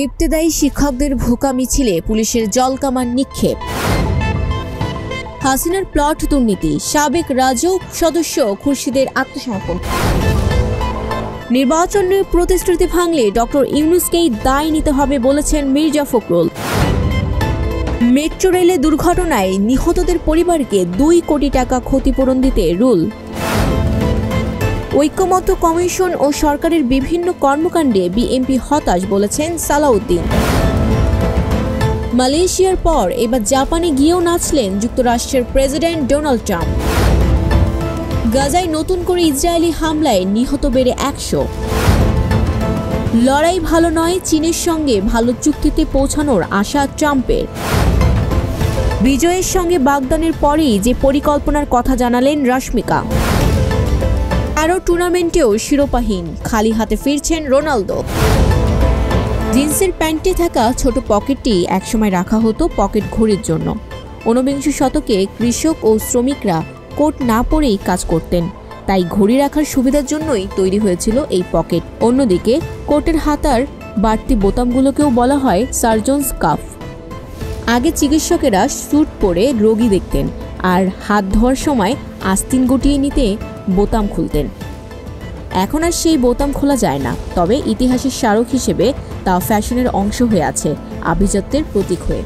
ইবতেদায়ী শিক্ষকদের ভোকা মিছিলে পুলিশের জলকামান নিক্ষেপ। হাসিনার প্লট দুর্নীতি, সাবেক রাজউক সদস্য খুরশিদের আত্মসমর্পণ। নির্বাচনের প্রতিশ্রুতি ভাঙলে ডক্টর ইউনূসকেই দায় নিতে হবে বলেছেন মির্জা ফখরুল। মেট্রো রেলে দুর্ঘটনায় নিহতদের পরিবারকে 2 কোটি টাকা ক্ষতিপূরণ দিতে রুল। ঐক্যমত্য কমিশন ও সরকারের বিভিন্ন কর্মকাণ্ডে বিএনপি হতাশ বলেছেন সালাউদ্দিন। মালয়েশিয়ার পর এবার জাপানে গিয়েও নাচলেন যুক্তরাষ্ট্রের প্রেসিডেন্ট ডোনাল্ড ট্রাম্প। গাজায় নতুন করে ইসরায়েলি হামলায় নিহত বেড়ে 100। লড়াই ভালো নয়, চীনের সঙ্গে ভালো চুক্তিতে পৌঁছানোর আশা ট্রাম্পের। বিজয়ের সঙ্গে বাগদানের পরেই যে পরিকল্পনার কথা জানালেন রশ্মিকা। আরও টুর্নামেন্টেও শিরোপাহীন, খালি হাতে ফিরছেন রোনালদো। জিন্সের প্যান্টে থাকা ছোট পকেটটি একসময় রাখা হতো পকেট ঘড়ির জন্য। 19বিংশ শতকে কৃষক ও শ্রমিকরা কোট না পরেই কাজ করতেন, তাই ঘড়ি রাখার সুবিধার জন্যই তৈরি হয়েছিল এই পকেট। অন্যদিকে কোটের হাতার বাড়তি বোতামগুলোকেও বলা হয় সার্জনস কাফ। আগে চিকিৎসকেরা স্যুট পরে রোগী দেখতেন আর হাত ধোয়ার সময় আস্তিন গুটিয়ে নিতে বোতাম খুলতেন। এখন আর সেই বোতাম খোলা যায় না, তবে ইতিহাসের স্মারক হিসেবে তা ফ্যাশনের অংশ হয়ে আছে, আভিজাত্যের প্রতীক হয়ে।